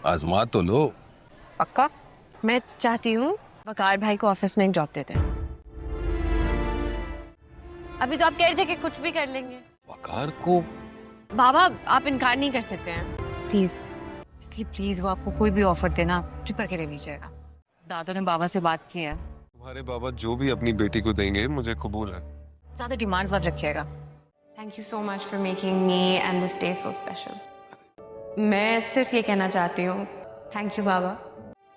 आजमा तो लो। पक्का? मैं चाहती हूँ वकार भाई को ऑफिस में एक जॉब देते हैं। अभी तो आप कह रहे थे कि कुछ भी कर लेंगे। वकार को? बाबा आप इनकार नहीं कर सकते हैं, प्लीज। इसलिए प्लीज वो आपको कोई भी ऑफर देना चुप करके ले लीजिएगा। दादा ने बाबा से बात की है। तुम्हारे बाबा जो भी अपनी बेटी को देंगे मुझे कबूल है। ज्यादा डिमांड्स मत रखिएगा। Thank you so much for making me and this day so special. मैं सिर्फ ये कहना चाहती हूँ, thank you Baba.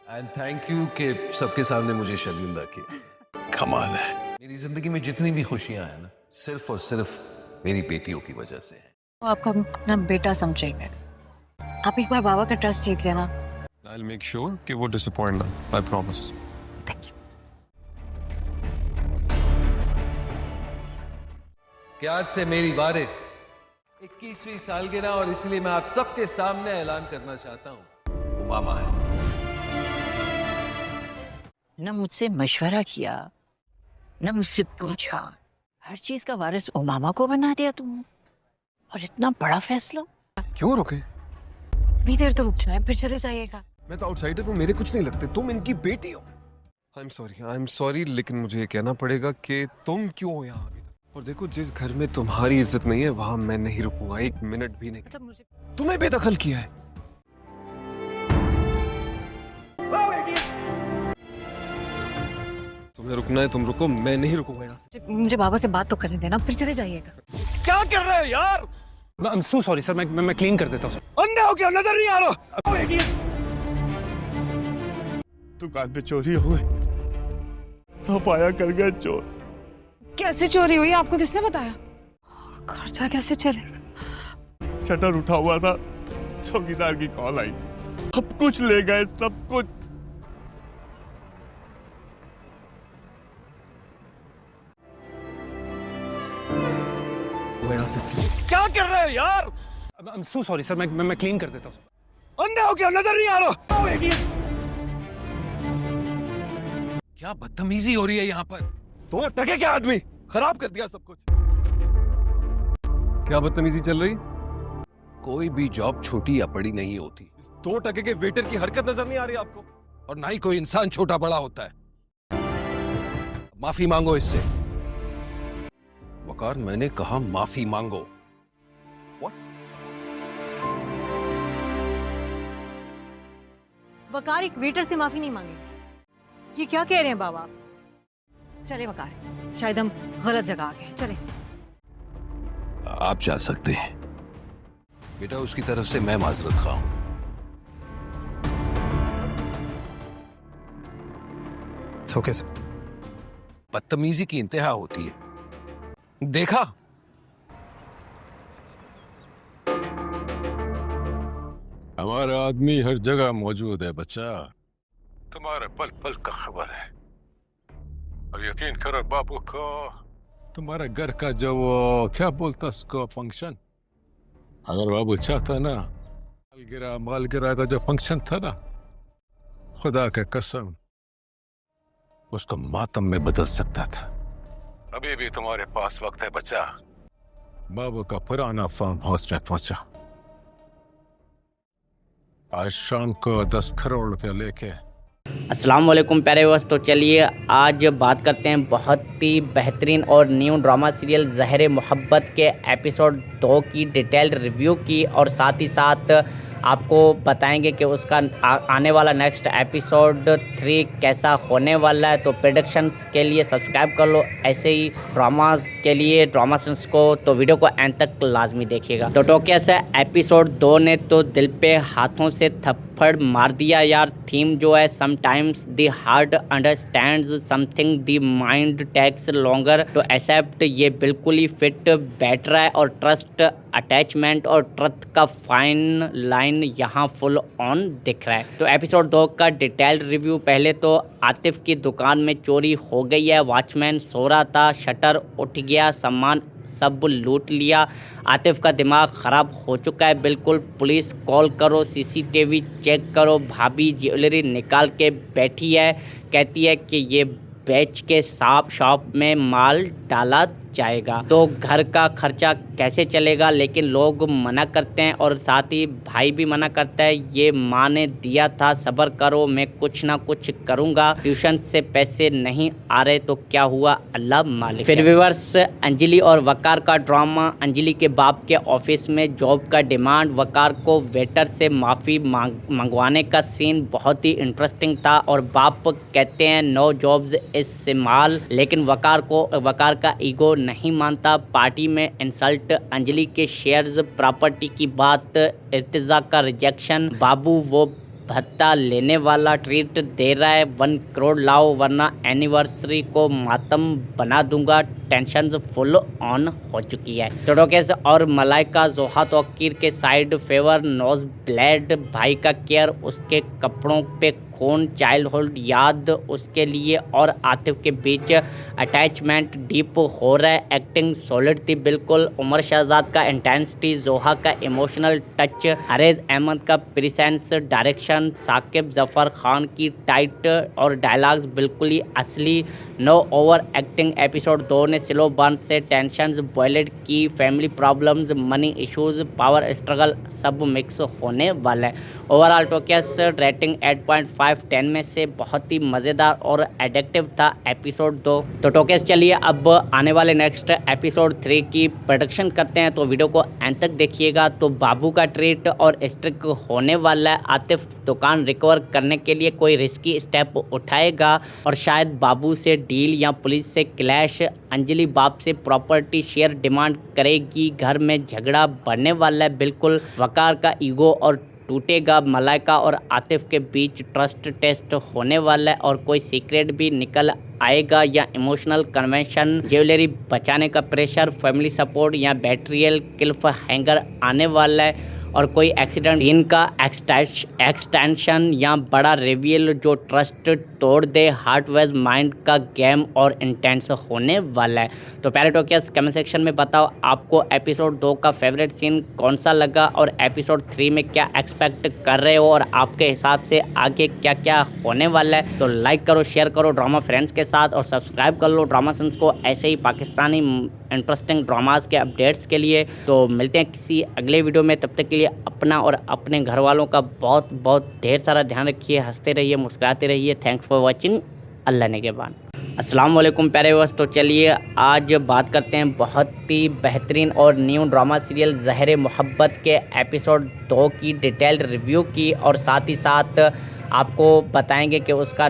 And thank you कि सबके सामने मुझे शर्मिंदा किया। कमाल है, मेरी जिंदगी में जितनी भी खुशियां हैं ना, सिर्फ और सिर्फ मेरी बेटियों की वजह से है। वो आपको अपना बेटा समझेंगे। आप एक बार बाबा का ट्रस्ट जीत लेना। I'll make sure कि वो disappoint ना, I promise. Thank you. कि आज से मेरी वारिस 21वीं सालगिरह, और इसलिए मैं आप सबके सामने ऐलान करना चाहता हूँ, उमामा है। न मुझसे मशवरा किया, न मुझसे पूछा, हर चीज का वारिस उमामा को बना दिया तुमने। और इतना बड़ा फैसला। क्यों रुके? थोड़ी देर तो रुक जाए, फिर चले जाइएगा। मैं तो आउटसाइडर हूँ, मेरे कुछ नहीं लगते, तुम इनकी बेटी हो। I'm sorry, लेकिन मुझे ये कहना पड़ेगा कि तुम क्यों हो यहाँ अभी तक। और देखो, जिस घर में तुम्हारी इज्जत नहीं है वहां मैं नहीं रुकूंगा, एक मिनट भी नहीं। मतलब मुझे तुम्हें बेदखल किया है। तुम्हें रुकना है तुम रुको, मैं नहीं रुकूंगा यहाँ से। मुझे बाबा से बात तो करने देना, फिर चले जाइएगा। क्या कर रहे हो यार? I'm so sorry सर, मैं क्लीन कर देता हूँ सर। अंधा हो क्या, नजर नहीं आ रहा? दुकान पे चोरी हुई, सब आया कर गए चोर। कैसे चोरी हुई, आपको किसने बताया? खर्चा कैसे चले? शटर उठा हुआ था, चौकीदार की कॉल आई, सब कुछ ले गए, सब कुछ। क्या कर रहे हो यार? I'm so sorry सर, मैं क्लीन कर देता हूँ सर। अंधा हो क्या, नजर नहीं आ रहा? क्या बदतमीजी हो रही है यहाँ पर? तो टके क्या आदमी, खराब कर दिया सब कुछ। क्या बदतमीजी चल रही? कोई भी जॉब छोटी या बड़ी नहीं होती। 2 टके के वेटर की हरकत नजर नहीं आ रही आपको? और ना ही कोई इंसान छोटा बड़ा होता है। माफी मांगो इससे। वकार, मैंने कहा माफी मांगो। वकार एक वेटर से माफी नहीं मांगेगा। ये क्या कह रहे हैं बाबा? चले वकार, शायद हम गलत जगह आ गए। चले। आप जा सकते हैं बेटा, उसकी तरफ से मैं माजरत खा हूं। Okay sir. बदतमीजी की इंतहा होती है, देखा? हमारा आदमी हर जगह मौजूद है बच्चा, तुम्हारे पल पल का खबर है। और यकीन करो बाबू को, तुम्हारे घर का जो वो क्या बोलता उसको फंक्शन, अगर बाबू चाहता ना, मालगिरा का जो फंक्शन था ना, खुदा के कसम उसको मातम में बदल सकता था। अभी भी तुम्हारे पास वक्त है बच्चा। बाबू का पुराना फार्म हाउस में पहुंचा, आज शाम को 10 करोड़ रुपया लेके। अस्सलाम वालेकुम प्यारे दोस्त। तो चलिए आज बात करते हैं बहुत ही बेहतरीन और न्यू ड्रामा सीरियल ज़हर मोहब्बत के एपिसोड 2 की डिटेल्ड रिव्यू की, और साथ ही साथ आपको बताएंगे कि उसका आने वाला नेक्स्ट एपिसोड 3 कैसा होने वाला है। तो प्रेडिक्शंस के लिए सब्सक्राइब कर लो, ऐसे ही ड्रामास के लिए ड्रामा सेंस को, तो वीडियो को एंड तक लाजमी देखिएगा। तो टोक्या से एपिसोड 2 ने तो दिल पे हाथों से थप्पड़ मार दिया यार। थीम जो है sometimes the heart understands something the mind takes longer to accept, ये बिल्कुल ही फिट बैठ रहा है। और ट्रस्ट, अटैचमेंट और ट्रस्ट का फाइन लाइन यहाँ फुल ऑन दिख रहा है। तो एपिसोड 2 का डिटेल्ड रिव्यू। पहले तो आतिफ की दुकान में चोरी हो गई है, वॉचमैन सो रहा था, शटर उठ गया, सामान सब लूट लिया। आतिफ का दिमाग ख़राब हो चुका है बिल्कुल। पुलिस कॉल करो, सीसीटीवी चेक करो। भाभी ज्वेलरी निकाल के बैठी है, कहती है कि ये बेच के शॉप में माल डाला जाएगा। तो घर का खर्चा कैसे चलेगा, लेकिन लोग मना करते हैं और साथ ही भाई भी मना करता है। ये माँ ने दिया था, सब्र करो, मैं कुछ ना कुछ करूँगा, ट्यूशन से पैसे नहीं आ रहे तो क्या हुआ, अल्लाह मालिक। फिर व्यूअर्स, अंजलि और वकार का ड्रामा। अंजलि के बाप के ऑफिस में जॉब का डिमांड, वकार को वेटर से माफ़ी मंगवाने का सीन बहुत ही इंटरेस्टिंग था और बाप कहते हैं नो जॉब्स इस्तेमाल, लेकिन वकार का ईगो नहीं मानता। पार्टी में इंसल्ट, अंजलि के शेयर्स प्रॉपर्टी की बात, इर्तिजा का रिजेक्शन, बाबू वो भत्ता लेने वाला ट्रीट दे रहा है, 1 करोड़ लाओ वरना एनिवर्सरी को मातम बना दूंगा। टेंशन फुल ऑन हो चुकी है। टोटोकेस और मलाइका जोहा तौकीर के साइड फेवर, नोज ब्लेड, भाई का केयर, उसके कपड़ों पे खून, चाइल्डहुड याद उसके लिए और आतिफ के बीच अटैचमेंट डीप हो रहा है। एक्टिंग सॉलिड थी बिल्कुल। उमर शहजाद का इंटेंसिटी, जोहा का इमोशनल टच, अरेज अहमद का प्रेजेंस, डायरेक्शन, साकिब जफर खान की टाइट और डायलॉग्स बिल्कुल ही असली। Know over acting. एपिसोड 2 ने स्लो बर्न से टेंशंस बॉयलेट की, family problems, money issues, power struggle सब मिक्स होने वाला है। ओवरऑल टोकेस रेटिंग 8.5 10 में से बहुत ही मज़ेदार और एडिक्टिव था एपिसोड 2। तो टोकेस चलिए अब आने वाले नेक्स्ट एपिसोड 3 की प्रोडक्शन करते हैं, तो वीडियो को एंड तक देखिएगा। तो बाबू का ट्रीट और स्ट्रिक होने वाला है। आतिफ दुकान रिकवर करने के लिए कोई रिस्की स्टेप उठाएगा और शायद बाबू से डील या पुलिस से क्लैश। अंजलि बाप से प्रॉपर्टी शेयर डिमांड करेगी। घर में झगड़ा बढ़ने वाला है बिल्कुल। वकार का ईगो और टूटेगा। मलाइका और आतिफ के बीच ट्रस्ट टेस्ट होने वाला है और कोई सीक्रेट भी निकल आएगा या इमोशनल कन्वेंशन, ज्वेलरी बचाने का प्रेशर, फैमिली सपोर्ट या बैटरियल क्लिफ हैंगर आने वाला है और कोई एक्सीडेंट सीन का एक्सटेंशन या बड़ा रिवील जो ट्रस्ट तोड़ दे। हार्टवेज माइंड का गेम और इंटेंस होने वाला है। तो प्यारे टोकेस कमेंट सेक्शन में बताओ आपको एपिसोड 2 का फेवरेट सीन कौन सा लगा और एपिसोड 3 में क्या एक्सपेक्ट कर रहे हो और आपके हिसाब से आगे क्या क्या होने वाला है। तो लाइक करो, शेयर करो ड्रामा फ्रेंड्स के साथ और सब्सक्राइब कर लो ड्रामा सेंस को ऐसे ही पाकिस्तानी इंटरेस्टिंग ड्रामास के अपडेट्स के लिए। तो मिलते हैं किसी अगले वीडियो में, तब तक के लिए अपना और अपने घर वालों का बहुत बहुत ढेर सारा ध्यान रखिए। हंसते रहिए, मुस्कुराते रहिए। Thanks for watching. अल्लाह निगहबान। अस्सलाम वालेकुम प्यारे दोस्त। तो चलिए आज बात करते हैं बहुत ही बेहतरीन और न्यू ड्रामा सीरियल ज़हरे मोहब्बत के एपिसोड 2 की डिटेल्ड रिव्यू की और साथ ही साथ आपको बताएंगे कि उसका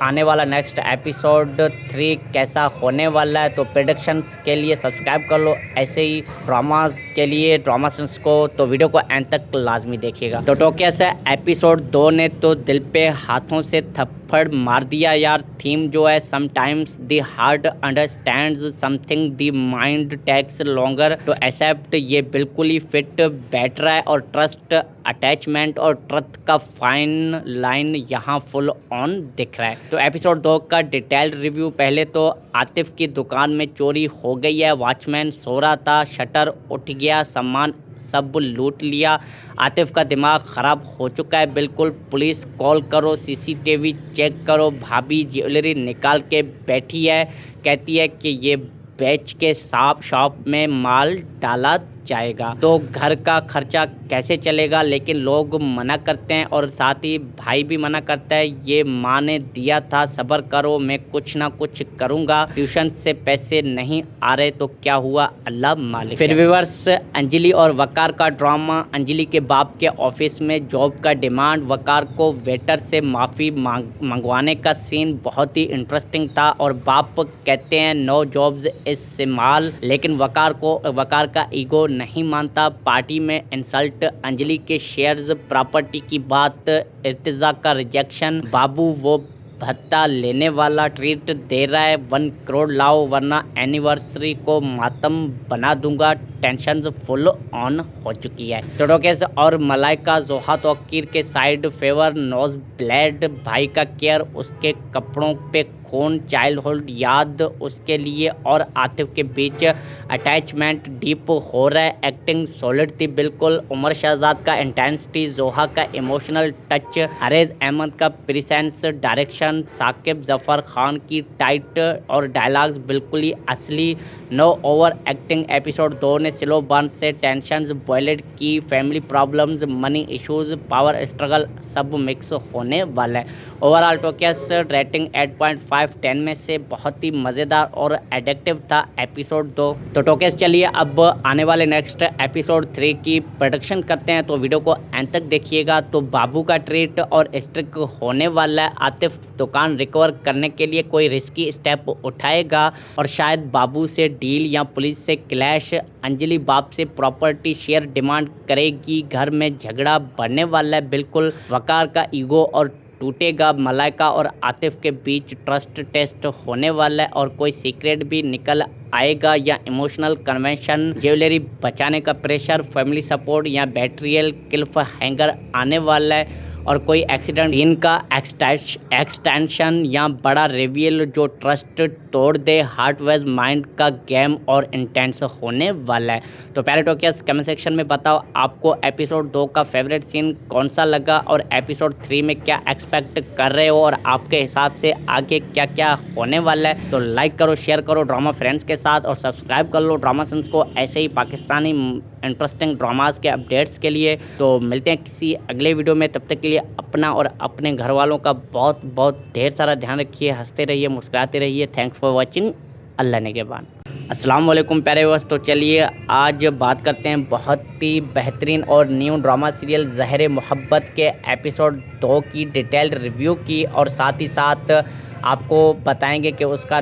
आने वाला नेक्स्ट एपिसोड 3 कैसा होने वाला है। तो प्रेडिक्शंस के लिए सब्सक्राइब कर लो ऐसे ही ड्रामास के लिए ड्रामा सेंस को। तो वीडियो को एंड तक लाजमी देखिएगा। तो टोकिया से एपिसोड 2 ने तो दिल पे हाथों से थप्पड़ मार दिया यार। थीम जो है sometimes the heart understands something the mind takes longer to accept, ये बिल्कुल ही फिट बैठ रहा है और ट्रस्ट, अटैचमेंट और ट्रथ का फाइन लाइन यहाँ फुल ऑन दिख रहा है। तो एपिसोड 2 का डिटेल्ड रिव्यू। पहले तो आतिफ की दुकान में चोरी हो गई है। वॉचमैन सो रहा था, शटर उठ गया, सामान सब लूट लिया। आतिफ का दिमाग ख़राब हो चुका है बिल्कुल। पुलिस कॉल करो, सीसीटीवी चेक करो। भाभी ज्वेलरी निकाल के बैठी है, कहती है कि ये बेच के शॉप में माल डाला जाएगा। तो घर का खर्चा कैसे चलेगा, लेकिन लोग मना करते हैं और साथ ही भाई भी मना करता है। ये माँ ने दिया था, सब्र करो, मैं कुछ ना कुछ करूँगा, ट्यूशन से पैसे नहीं आ रहे तो क्या हुआ, अल्लाह मालिक। फिर व्यूअर्स, अंजलि और वकार का ड्रामा। अंजलि के बाप के ऑफिस में जॉब का डिमांड, वकार को वेटर से माफ़ी मंगवाने का सीन बहुत ही इंटरेस्टिंग था और बाप कहते हैं नो जॉब्स इस्तेमाल, लेकिन वकार का ईगो नहीं मानता। पार्टी में इंसल्ट, अंजलि के शेयर्स प्रॉपर्टी की बात, इर्तिजा का रिजेक्शन, बाबू वो भत्ता लेने वाला ट्रीट दे रहा है, 1 करोड़ लाओ वरना एनिवर्सरी को मातम बना दूंगा। टेंशन फुल ऑन हो चुकी है। टोटोकेस और मलाइका जोहा तौकीर के साइड फेवर, नोज ब्लेड, भाई का केयर, उसके कपड़ों पे खून, चाइल्डहुड याद उसके लिए और आतिफ के बीच अटैचमेंट डीप हो रहा है। एक्टिंग सॉलिड थी बिल्कुल। उमर शहजाद का इंटेंसिटी, जोहा का इमोशनल टच, अरेज अहमद का प्रेजेंस, डायरेक्शन, साकिब जफर खान की टाइट और डायलॉग्स बिल्कुल ही असली, नो ओवर एक्टिंग। एपिसोड 2 ने स्लो बर्न से टेंशंस बॉयलेट की, family problems, money issues, power struggle सब मिक्स होने वाला है। ओवरऑल टोकियस रेटिंग 8.5 10 में से बहुत ही मज़ेदार और एडिक्टिव था एपिसोड 2। तो टोकियस चलिए अब आने वाले नेक्स्ट एपिसोड 3 की प्रोडक्शन करते हैं, तो वीडियो को एंड तक देखिएगा। तो बाबू का ट्रीट और स्ट्रिक होने वाला है। आतिफ दुकान रिकवर करने के लिए कोई रिस्की स्टेप उठाएगा और शायद बाबू से डील या पुलिस से क्लैश। अंजलि बाप से प्रॉपर्टी शेयर डिमांड करेगी। घर में झगड़ा बढ़ने वाला है बिल्कुल। वकार का ईगो और टूटेगा। मलाइका और आतिफ के बीच ट्रस्ट टेस्ट होने वाला है और कोई सीक्रेट भी निकल आएगा या इमोशनल कन्वेंशन, ज्वेलरी बचाने का प्रेशर, फैमिली सपोर्ट या बैटरियल क्लिफ हैंगर आने वाला है और कोई एक्सीडेंट सीन का एक्सटेंशन या बड़ा रिवील जो ट्रस्ट तोड़ दे। हार्टवेज माइंड का गेम और इंटेंस होने वाला है। तो प्यारे टोकियस कमेंट सेक्शन में बताओ आपको एपिसोड 2 का फेवरेट सीन कौन सा लगा और एपिसोड 3 में क्या एक्सपेक्ट कर रहे हो और आपके हिसाब से आगे क्या क्या होने वाला है। तो लाइक करो, शेयर करो ड्रामा फ्रेंड्स के साथ और सब्सक्राइब कर लो ड्रामा सेंस को ऐसे ही पाकिस्तानी इंटरेस्टिंग ड्रामास के अपडेट्स के लिए। तो मिलते हैं किसी अगले वीडियो में, तब तक के लिए अपना और अपने घर वालों का बहुत बहुत ढेर सारा ध्यान रखिए। हंसते रहिए, मुस्कुराते रहिए। Thanks for watching. अल्लाह ने के बाद। अस्सलाम वालेकुम प्यारे व्यूअर्स। तो चलिए आज बात करते हैं बहुत ही बेहतरीन और न्यू ड्रामा सीरियल ज़हर मोहब्बत के एपिसोड 2 की डिटेल्ड रिव्यू की और साथ ही साथ आपको बताएंगे कि उसका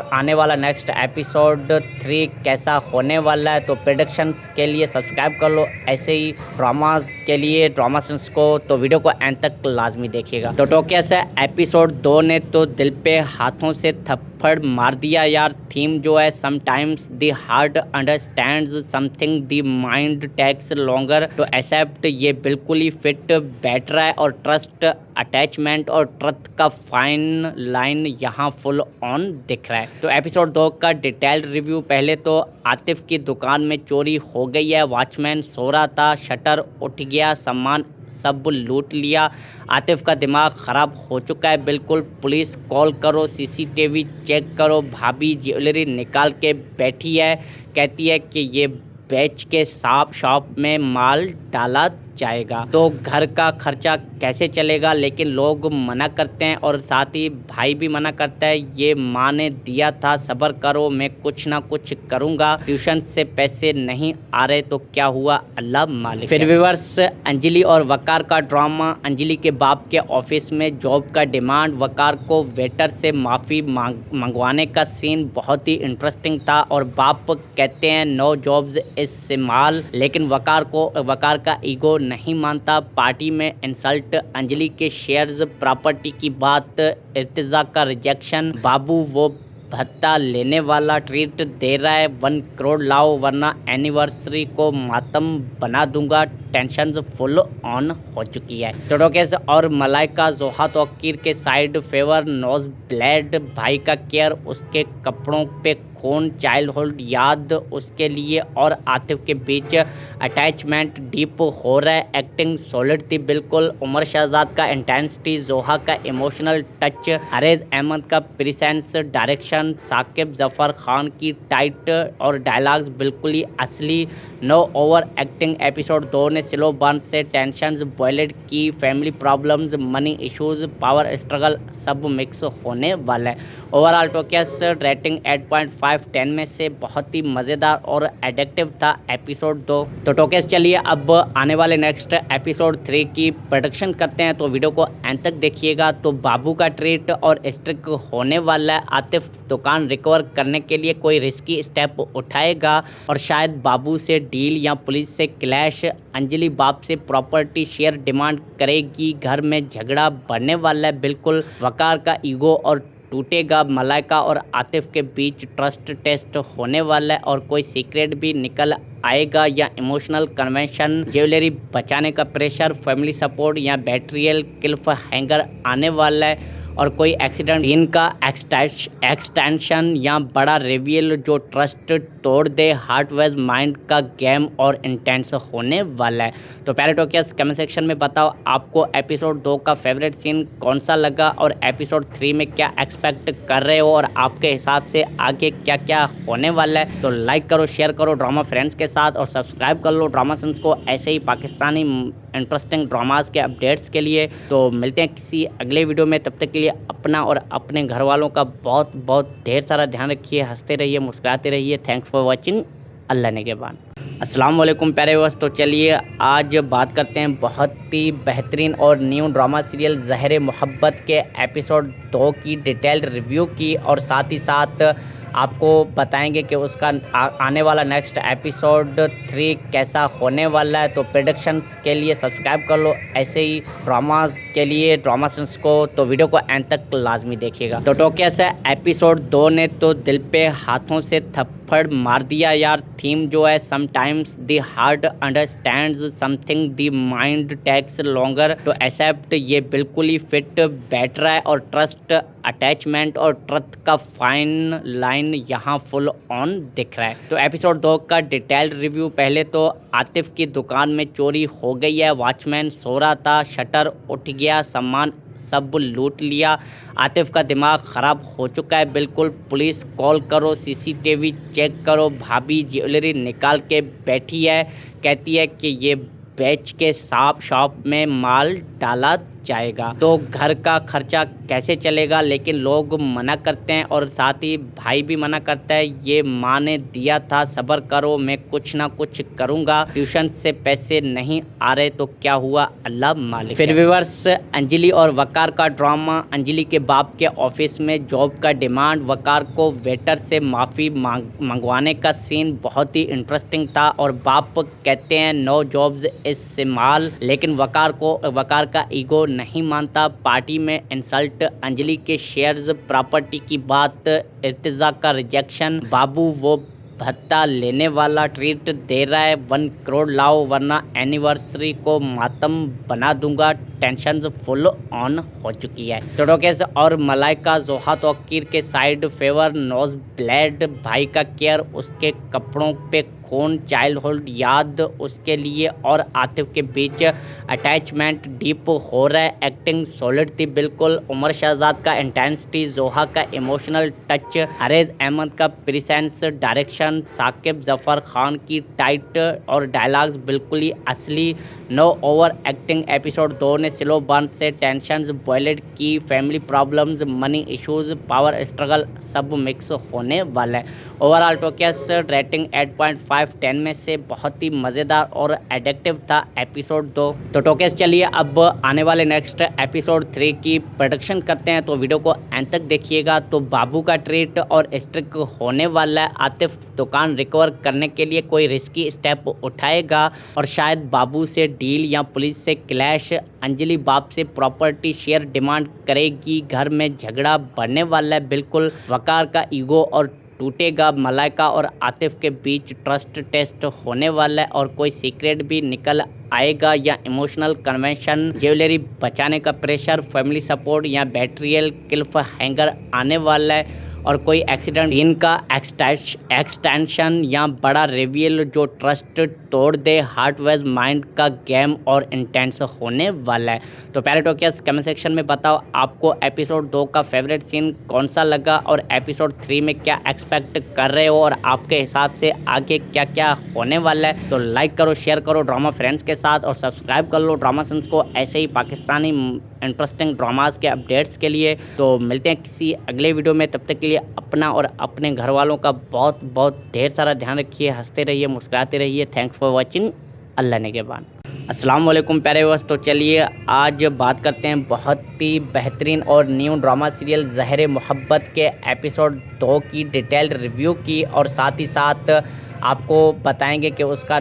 आने वाला नेक्स्ट एपिसोड 3 कैसा होने वाला है। तो प्रेडिक्शंस के लिए सब्सक्राइब कर लो ऐसे ही ड्रामास के लिए ड्रामा सेंस को। तो वीडियो को एंड तक लाजमी देखिएगा। तो टोकियस है एपिसोड 2 ने तो दिल पे हाथों से थप्पड़ मार दिया यार। थीम जो है sometimes the heart understands something the mind takes longer to accept, ये बिल्कुल ही फिट बैठ रहा है और ट्रस्ट, अटैचमेंट और ट्रथ का फाइन लाइन यहाँ फुल ऑन दिख रहा है। तो एपिसोड 2 का डिटेल्ड रिव्यू। पहले तो आतिफ की दुकान में चोरी हो गई है। वॉचमैन सो रहा था, शटर उठ गया, सामान सब लूट लिया। आतिफ का दिमाग ख़राब हो चुका है बिल्कुल। पुलिस कॉल करो, सीसीटीवी चेक करो। भाभी ज्वेलरी निकाल के बैठी है, कहती है कि ये बेच के शॉप में माल डाला जाएगा तो घर का खर्चा कैसे चलेगा। लेकिन लोग मना करते हैं और साथ ही भाई भी मना करता है, ये माँ ने दिया था, सब्र करो, मैं कुछ ना कुछ करूँगा। ट्यूशन से पैसे नहीं आ रहे तो क्या हुआ, अल्लाह मालिक। फिर व्यूअर्स अंजलि और वकार का ड्रामा। अंजलि के बाप के ऑफिस में जॉब का डिमांड, वकार को वेटर से माफ़ी मंगवाने का सीन बहुत ही इंटरेस्टिंग था और बाप कहते हैं नो जॉब्स इस्तेमाल, लेकिन वकार का ईगो नहीं मानता। पार्टी में इंसल्ट, अंजलि के शेयर्स, प्रॉपर्टी की बात, इर्तिजा का रिजेक्शन, बाबू वो भत्ता लेने वाला ट्रीट दे रहा है, 1 करोड़ लाओ वरना एनिवर्सरी को मातम बना दूंगा। टेंशन फुल ऑन हो चुकी है। टोटोकेस और मलाइका जोहा तौकीर के साइड फेवर, नोज ब्लेड, भाई का केयर, उसके कपड़ों पे खून, चाइल्डहुड याद उसके लिए और आतिफ के बीच अटैचमेंट डीप हो रहा है। एक्टिंग सॉलिड थी बिल्कुल। उमर शहजाद का इंटेंसिटी, जोहा का इमोशनल टच, अरेज अहमद का प्रेजेंस, डायरेक्शन, साकिब जफर खान की टाइट और डायलॉग्स बिल्कुल ही असली, नो ओवर एक्टिंग। एपिसोड 2 ने स्लो बर्न से टेंशंस बॉयलेट की, family problems, money issues, power struggle सब मिक्स होने वाला है। ओवरऑल टोकियस रेटिंग 8.5 10 में से बहुत ही मज़ेदार और एडिक्टिव था एपिसोड 2। तो टोकियस चलिए अब आने वाले नेक्स्ट एपिसोड 3 की प्रोडक्शन करते हैं, तो वीडियो को एंड तक देखिएगा। तो बाबू का ट्रीट और स्ट्रिक होने वाला है। आतिफ दुकान रिकवर करने के लिए कोई रिस्की स्टेप उठाएगा और शायद बाबू से डील या पुलिस से क्लैश। अंजलि बाप से प्रॉपर्टी शेयर डिमांड करेगी। घर में झगड़ा बढ़ने वाला है बिल्कुल। वकार का ईगो और टूटेगा। मलाइका और आतिफ के बीच ट्रस्ट टेस्ट होने वाला है और कोई सीक्रेट भी निकल आएगा या इमोशनल कन्वेंशन, ज्वेलरी बचाने का प्रेशर, फैमिली सपोर्ट या बैटरियल क्लिफ हैंगर आने वाला है और कोई एक्सीडेंट सीन का एक्सटेंशन या बड़ा रिवील जो ट्रस्ट तोड़ दे हार्टवेज माइंड का गेम और इंटेंस होने वाला है। तो प्यारे टोकियास कमेंट सेक्शन में बताओ आपको एपिसोड 2 का फेवरेट सीन कौन सा लगा और एपिसोड 3 में क्या एक्सपेक्ट कर रहे हो और आपके हिसाब से आगे क्या क्या होने वाला है। तो लाइक करो, शेयर करो ड्रामा फ्रेंड्स के साथ और सब्सक्राइब कर लो ड्रामा सेंस को ऐसे ही पाकिस्तानी इंटरेस्टिंग ड्रामास के अपडेट्स के लिए। तो मिलते हैं किसी अगले वीडियो में, तब तक के लिए अपना और अपने घर वालों का बहुत बहुत ढेर सारा ध्यान रखिए, हंसते रहिए, मुस्कुराते रहिए। Thanks for watching. अल्लाह ने के बाद अस्सलाम वालेकुम प्यारे व्यूअर्स। तो चलिए आज बात करते हैं बहुत ही बेहतरीन और न्यू ड्रामा सीरियल ज़हर मोहब्बत के एपिसोड 2 की डिटेल्ड रिव्यू की और साथ ही साथ आपको बताएंगे कि उसका आने वाला नेक्स्ट एपिसोड 3 कैसा होने वाला है। तो प्रेडिक्शंस के लिए सब्सक्राइब कर लो ऐसे ही ड्रामास के लिए ड्रामा सेंस को। तो वीडियो को एंड तक लाजमी देखिएगा। तो टोकिया से एपिसोड 2 ने तो दिल पे हाथों से थप्पड़ मार दिया यार। थीम जो है sometimes the heart understands something the mind takes longer to accept, ये बिल्कुल ही फिट बैठ रहा है और ट्रस्ट अटैचमेंट और ट्रथ का फाइन लाइन यहाँ फुल ऑन दिख रहा है। तो एपिसोड 2 का डिटेल्ड रिव्यू। पहले तो आतिफ की दुकान में चोरी हो गई है, वॉचमैन सो रहा था, शटर उठ गया, सामान सब लूट लिया, आतिफ का दिमाग ख़राब हो चुका है बिल्कुल। पुलिस कॉल करो, सीसीटीवी चेक करो। भाभी ज्वेलरी निकाल के बैठी है, कहती है कि ये बेच के शॉप में माल डाला जाएगा तो घर का खर्चा कैसे चलेगा। लेकिन लोग मना करते हैं और साथ ही भाई भी मना करता है, ये माँ ने दिया था, सब्र करो, मैं कुछ ना कुछ करूँगा, ट्यूशन से पैसे नहीं आ रहे तो क्या हुआ, अल्लाह मालिक। फिर व्यूअर्स अंजलि और वकार का ड्रामा। अंजलि के बाप के ऑफिस में जॉब का डिमांड, वकार को वेटर से माफ़ी मंगवाने का सीन बहुत ही इंटरेस्टिंग था और बाप कहते हैं नो जॉब्स इस्तेमाल, लेकिन वकार का ईगो नहीं मानता। पार्टी में इंसल्ट, अंजलि के शेयर्स प्रॉपर्टी की बात, इर्तिजा का रिजेक्शन, बाबू वो भत्ता लेने वाला ट्रीट दे रहा है, 1 करोड़ लाओ वरना एनिवर्सरी को मातम बना दूंगा। टेंशन फुल ऑन हो चुकी है। तो टोकेस और मलाइका जोहा तौकीर के साइड फेवर, नोज ब्लेड, भाई का केयर, उसके कपड़ों पे खून, चाइल्डहुड याद उसके लिए और आतिफ के बीच अटैचमेंट डीप हो रहा है। एक्टिंग सॉलिड थी बिल्कुल। उमर शहजाद का इंटेंसिटी, जोहा का इमोशनल टच, अरेज अहमद का प्रेजेंस, डायरेक्शन, साकिब जफर खान की टाइट और डायलॉग्स बिल्कुल ही असली, नो ओवर एक्टिंग। एपिसोड 2 ने स्लो बर्न से टेंशन्स बॉयलेट की, family problems, money issues, power struggle सब मिक्स होने वाला है। ओवरऑल टोकियस रेटिंग 8.5 10 में से बहुत ही मज़ेदार और एडिक्टिव था एपिसोड 2। तो टोकियस चलिए अब आने वाले नेक्स्ट एपिसोड 3 की प्रोडक्शन करते हैं, तो वीडियो को एंड तक देखिएगा। तो बाबू का ट्रीट और स्ट्रिक होने वाला है। आतिफ दुकान रिकवर करने के लिए कोई रिस्की स्टेप उठाएगा और शायद बाबू से डील या पुलिस से क्लैश। अंजलि बाप से प्रॉपर्टी शेयर डिमांड करेगी, घर में झगड़ा बढ़ने वाला है बिल्कुल। वकार का ईगो और टूटेगा। मलाइका और आतिफ के बीच ट्रस्ट टेस्ट होने वाला है और कोई सीक्रेट भी निकल आएगा या इमोशनल कन्वेंशन, ज्वेलरी बचाने का प्रेशर, फैमिली सपोर्ट या बैटरियल क्लिफ हैंगर आने वाला है और कोई एक्सीडेंट सीन का एक्सटेंशन या बड़ा रिवील जो ट्रस्ट तोड़ दे हार्टवेज माइंड का गेम और इंटेंस होने वाला है। तो प्यारे टोकियास कमेंट सेक्शन में बताओ आपको एपिसोड 2 का फेवरेट सीन कौन सा लगा और एपिसोड 3 में क्या एक्सपेक्ट कर रहे हो और आपके हिसाब से आगे क्या क्या होने वाला है। तो लाइक करो, शेयर करो ड्रामा फ्रेंड्स के साथ और सब्सक्राइब कर लो ड्रामा सेंस को ऐसे ही पाकिस्तानी इंटरेस्टिंग ड्रामास के अपडेट्स के लिए। तो मिलते हैं किसी अगले वीडियो में, तब तक के लिए अपना और अपने घर वालों का बहुत बहुत ढेर सारा ध्यान रखिए, हंसते रहिए, मुस्कुराते रहिए। Thanks for watching. अल्लाह ने के बाद अस्सलाम वालेकुम प्यारे व्यूअर्स। तो चलिए आज बात करते हैं बहुत ही बेहतरीन और न्यू ड्रामा सीरियल ज़हर मोहब्बत के एपिसोड 2 की डिटेल्ड रिव्यू की और साथ ही साथ आपको बताएंगे कि उसका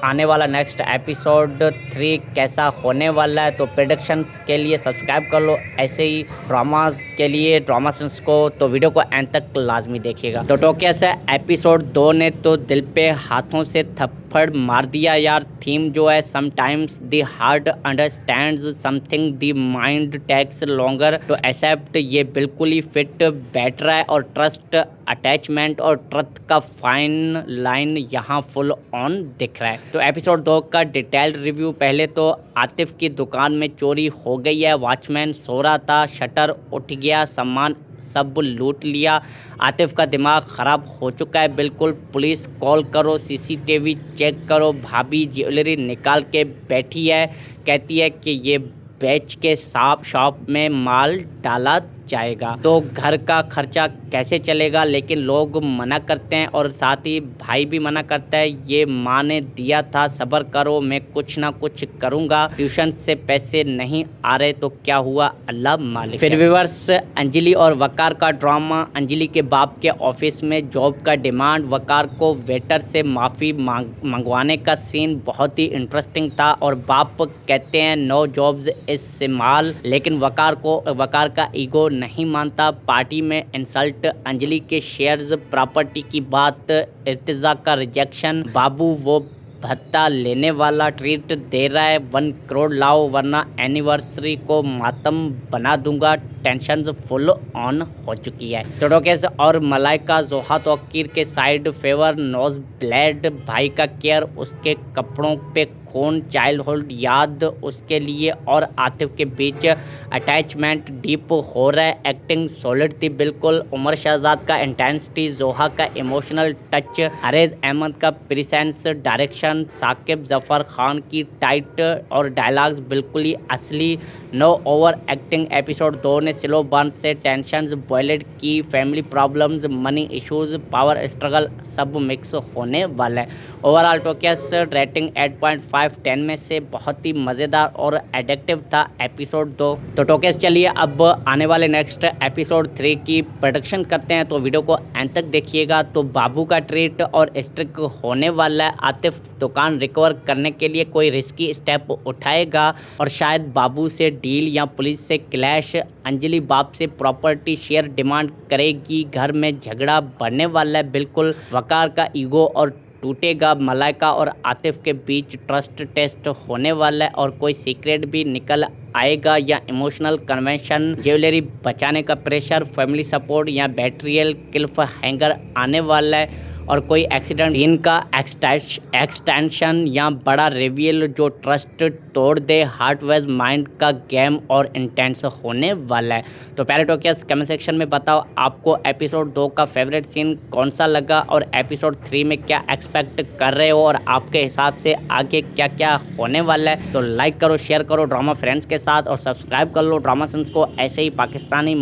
आने वाला नेक्स्ट एपिसोड 3 कैसा होने वाला है। तो प्रेडिक्शंस के लिए सब्सक्राइब कर लो ऐसे ही ड्रामास के लिए ड्रामा सेंस को। तो वीडियो को एंड तक लाजमी देखिएगा। तो टोकिया से एपिसोड 2 ने तो दिल पे हाथों से थप्पड़ थप्पड़ मार दिया यार। थीम जो है sometimes the heart understands something the mind takes longer to accept, ये बिल्कुल ही फिट बैठ रहा है और ट्रस्ट अटैचमेंट और ट्रथ का फाइन लाइन यहाँ फुल ऑन दिख रहा है। तो एपिसोड 2 का डिटेल्ड रिव्यू। पहले तो आतिफ की दुकान में चोरी हो गई है, वॉचमैन सो रहा था, शटर उठ गया, सामान सब लूट लिया। आतिफ का दिमाग ख़राब हो चुका है बिल्कुल। पुलिस कॉल करो, सीसीटीवी चेक करो। भाभी ज्वेलरी निकाल के बैठी है, कहती है कि ये बेच के शॉप में माल डाला जाएगा, तो घर का खर्चा कैसे चलेगा। लेकिन लोग मना करते हैं और साथ ही भाई भी मना करता है, ये माँ ने दिया था, सब्र करो, मैं कुछ ना कुछ करूँगा, ट्यूशन से पैसे नहीं आ रहे तो क्या हुआ, अल्लाह मालिक। फिर व्यूअर्स, अंजलि और वकार का ड्रामा। अंजलि के बाप के ऑफिस में जॉब का डिमांड, वकार को वेटर से माफ़ी मंगवाने का सीन बहुत ही इंटरेस्टिंग था और बाप कहते हैं नो जॉब्स इस्तेमाल, लेकिन वकार का ईगो नहीं मानता। पार्टी में इंसल्ट, अंजलि के शेयर्स प्रॉपर्टी की बात, इर्तिजा का रिजेक्शन, बाबू वो भत्ता लेने वाला ट्रीट दे रहा है, 1 करोड़ लाओ वरना एनिवर्सरी को मातम बना दूंगा। टेंशन फुल ऑन हो चुकी है। टोटोकेस और मलाइका जोहा तौकीर के साइड फेवर, नोज ब्लेड, भाई का केयर, उसके कपड़ों पे खून, चाइल्डहुड याद उसके लिए और आतिफ के बीच अटैचमेंट डीप हो रहा है। एक्टिंग सॉलिड थी बिल्कुल। उमर शहजाद का इंटेंसिटी, जोहा का इमोशनल टच, अरेज अहमद का प्रेजेंस, डायरेक्शन, साकिब जफर खान की टाइट और डायलॉग्स बिल्कुल ही असली, नो ओवर एक्टिंग। एपिसोड 2 ने स्लो बर्न से टेंशन्स बॉयलेट की, family problems, money issues, power struggle सब मिक्स होने वाला है। ओवरऑल टोकेस रेटिंग 8.5 10 में से बहुत ही मज़ेदार और एडिक्टिव था एपिसोड 2। तो टोकेस चलिए अब आने वाले नेक्स्ट एपिसोड 3 की प्रोडक्शन करते हैं, तो वीडियो को एंड तक देखिएगा। तो बाबू का ट्रीट और स्ट्रिक होने वाला है। आतिफ दुकान रिकवर करने के लिए कोई रिस्की स्टेप उठाएगा और शायद बाबू से डील या पुलिस से क्लैश। अंजलि बाप से प्रॉपर्टी शेयर डिमांड करेगी, घर में झगड़ा बढ़ने वाला है बिल्कुल। वकार का ईगो और टूटेगा। मलाइका और आतिफ के बीच ट्रस्ट टेस्ट होने वाला है और कोई सीक्रेट भी निकल आएगा या इमोशनल कन्वेंशन, ज्वेलरी बचाने का प्रेशर, फैमिली सपोर्ट या बैटरियल क्लिफ हैंगर आने वाला है और कोई एक्सीडेंट सीन का एक्सटेंशन या बड़ा रिवील जो ट्रस्ट तोड़ दे। हार्टवेज माइंड का गेम और इंटेंस होने वाला है। तो प्यारे टोकियस कमेंट सेक्शन में बताओ आपको एपिसोड 2 का फेवरेट सीन कौन सा लगा और एपिसोड 3 में क्या एक्सपेक्ट कर रहे हो और आपके हिसाब से आगे क्या क्या होने वाला है। तो लाइक करो, शेयर करो ड्रामा फ्रेंड्स के साथ और सब्सक्राइब कर लो ड्रामा सेंस को ऐसे ही पाकिस्तानी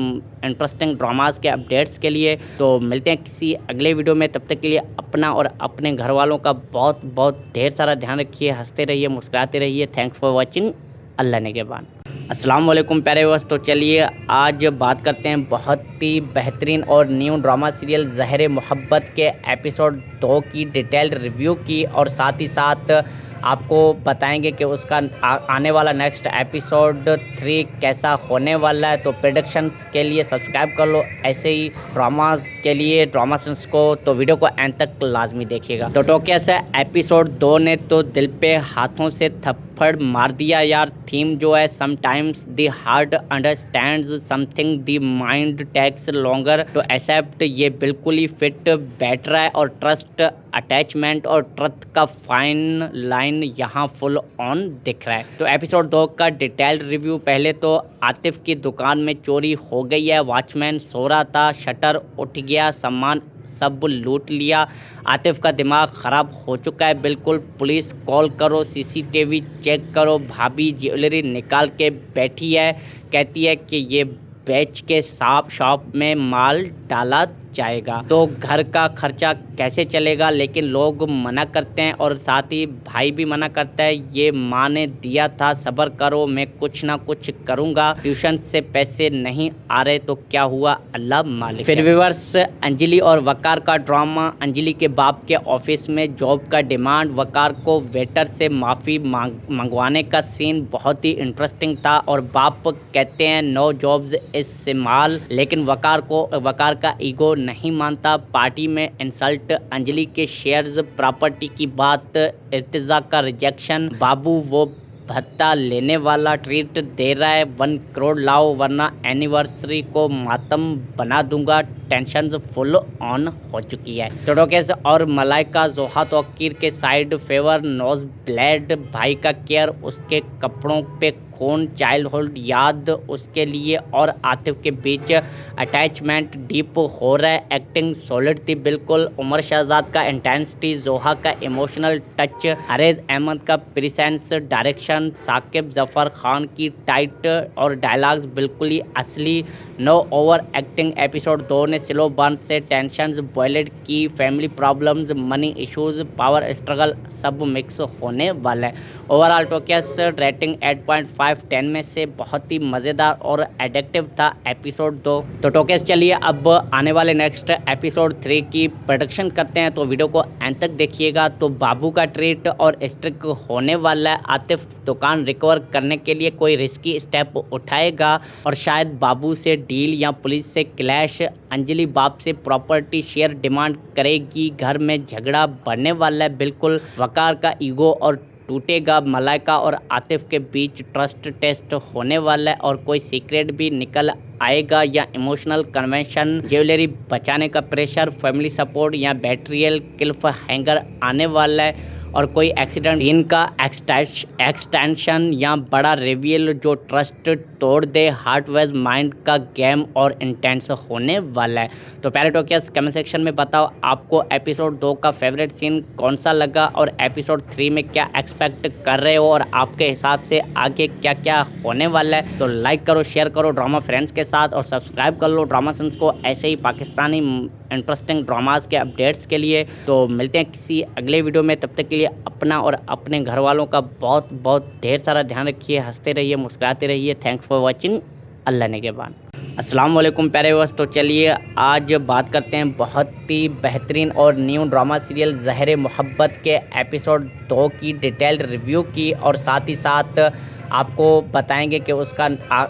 इंटरेस्टिंग ड्रामास के अपडेट्स के लिए। तो मिलते हैं किसी अगले वीडियो में, तब तक के लिए अपना और अपने घर वालों का बहुत बहुत ढेर सारा ध्यान रखिए। हंसते रहिए, मुस्कुराते रहिए। Thanks for watching. अल्लाह निगहबान। अस्सलाम वालेकुम प्यारे दोस्त। तो चलिए आज बात करते हैं बहुत ही बेहतरीन और न्यू ड्रामा सीरियल ज़हर मोहब्बत के एपिसोड 2 की डिटेल्ड रिव्यू की और साथ ही साथ आपको बताएंगे कि उसका आने वाला नेक्स्ट एपिसोड 3 कैसा होने वाला है। तो प्रेडिक्शंस के लिए सब्सक्राइब कर लो ऐसे ही ड्रामास के लिए ड्रामा सेंस को। तो वीडियो को एंड तक लाजमी देखिएगा। तो टोकिया से एपिसोड 2 ने तो दिल पे हाथों से थप्पड़ मार दिया यार। थीम जो है sometimes the heart understands something the mind takes longer to accept, ये बिल्कुल ही फिट बैठ रहा है और ट्रस्ट अटैचमेंट और ट्रथ का फाइन लाइन यहाँ फुल ऑन दिख रहा है। तो एपिसोड 2 का डिटेल्ड रिव्यू। पहले तो आतिफ की दुकान में चोरी हो गई है, वॉचमैन सो रहा था, शटर उठ गया, सामान सब लूट लिया। आतिफ का दिमाग ख़राब हो चुका है बिल्कुल। पुलिस कॉल करो, सीसीटीवी चेक करो। भाभी ज्वेलरी निकाल के बैठी है, कहती है कि ये बेच के शॉप में माल डाला जाएगा, तो घर का खर्चा कैसे चलेगा। लेकिन लोग मना करते हैं और साथ ही भाई भी मना करता है, ये माँ ने दिया था, सब्र करो, मैं कुछ ना कुछ करूँगा, ट्यूशन से पैसे नहीं आ रहे तो क्या हुआ, अल्लाह मालिक। फिर व्यूअर्स, अंजलि और वकार का ड्रामा। अंजलि के बाप के ऑफिस में जॉब का डिमांड, वकार को वेटर से माफ़ी मंगवाने का सीन बहुत ही इंटरेस्टिंग था और बाप कहते हैं नो जॉब्स इस्तेमाल, लेकिन वकार का ईगो नहीं मानता, पार्टी में इंसल्ट, अंजलि के शेयर्स, प्रॉपर्टी की बात, इर्तिजा का रिजेक्शन, बाबू वो भत्ता लेने वाला, ट्रीट दे रहा है, 1 करोड़ लाओ वरना एनिवर्सरी को मातम बना दूंगा, टेंशन फुल ऑन हो चुकी है। टोटोकेस और मलाइका जोहा तौकीर के साइड फेवर, नोज ब्लेड, भाई का केयर, उसके कपड़ों पे खून, चाइल्डहुड याद उसके लिए और आतिफ के बीच अटैचमेंट डीप हो रहा है, एक्टिंग सॉलिड थी बिल्कुल, उमर शहजाद का इंटेंसिटी, जोहा का इमोशनल टच, अरेज अहमद का प्रेजेंस, डायरेक्शन, साकिब जफर खान की टाइट और डायलॉग्स बिल्कुल ही असली, नो ओवर एक्टिंग। एपिसोड 2 ने स्लो बर्न से टेंशंस बॉयलेट की, family problems, money issues, power struggle सब मिक्स होने वाला है। ओवरऑल टोकेस रेटिंग 8.5 10 में से बहुत ही मज़ेदार और एडिक्टिव था एपिसोड 2। तो टोकेस चलिए अब आने वाले नेक्स्ट एपिसोड 3 की प्रोडक्शन करते हैं, तो वीडियो को एंड तक देखिएगा। तो बाबू का ट्रीट और स्ट्रिक होने वाला है, आतिफ दुकान रिकवर करने के लिए कोई रिस्की स्टेप उठाएगा और शायद बाबू से डील या पुलिस से क्लैश, अंजलि बाप से प्रॉपर्टी शेयर डिमांड करेगी, घर में झगड़ा बढ़ने वाला है बिल्कुल, वकार का ईगो और टूटेगा, मलाइका और आतिफ के बीच ट्रस्ट टेस्ट होने वाला है और कोई सीक्रेट भी निकल आएगा या इमोशनल कन्वेंशन, ज्वेलरी बचाने का प्रेशर, फैमिली सपोर्ट या बैटरियल क्लिफ हैंगर आने वाला है और कोई एक्सीडेंट सीन का एक्सटेंशन या बड़ा रिवील जो ट्रस्ट तोड़ दे, हार्टवेज माइंड का गेम और इंटेंस होने वाला है। तो प्यारे टोकेस कमेंट सेक्शन में बताओ आपको एपिसोड 2 का फेवरेट सीन कौन सा लगा और एपिसोड 3 में क्या एक्सपेक्ट कर रहे हो और आपके हिसाब से आगे क्या क्या होने वाला है। तो लाइक करो, शेयर करो ड्रामा फ्रेंड्स के साथ और सब्सक्राइब कर लो ड्रामा सेंस को ऐसे ही पाकिस्तानी इंटरेस्टिंग ड्रामास के अपडेट्स के लिए। तो मिलते हैं किसी अगले वीडियो में, तब तक के लिए अपना और अपने घर वालों का बहुत बहुत ढेर सारा ध्यान रखिए, हंसते रहिए, मुस्कुराते रहिए। Thanks for watching. अल्लाह ने के बाद। अस्सलाम वालेकुम प्यारे व्यूअर्स। तो चलिए आज बात करते हैं बहुत ही बेहतरीन और न्यू ड्रामा सीरियल ज़हरे मोहब्बत के एपिसोड 2 की डिटेल्ड रिव्यू की और साथ ही साथ आपको बताएंगे कि उसका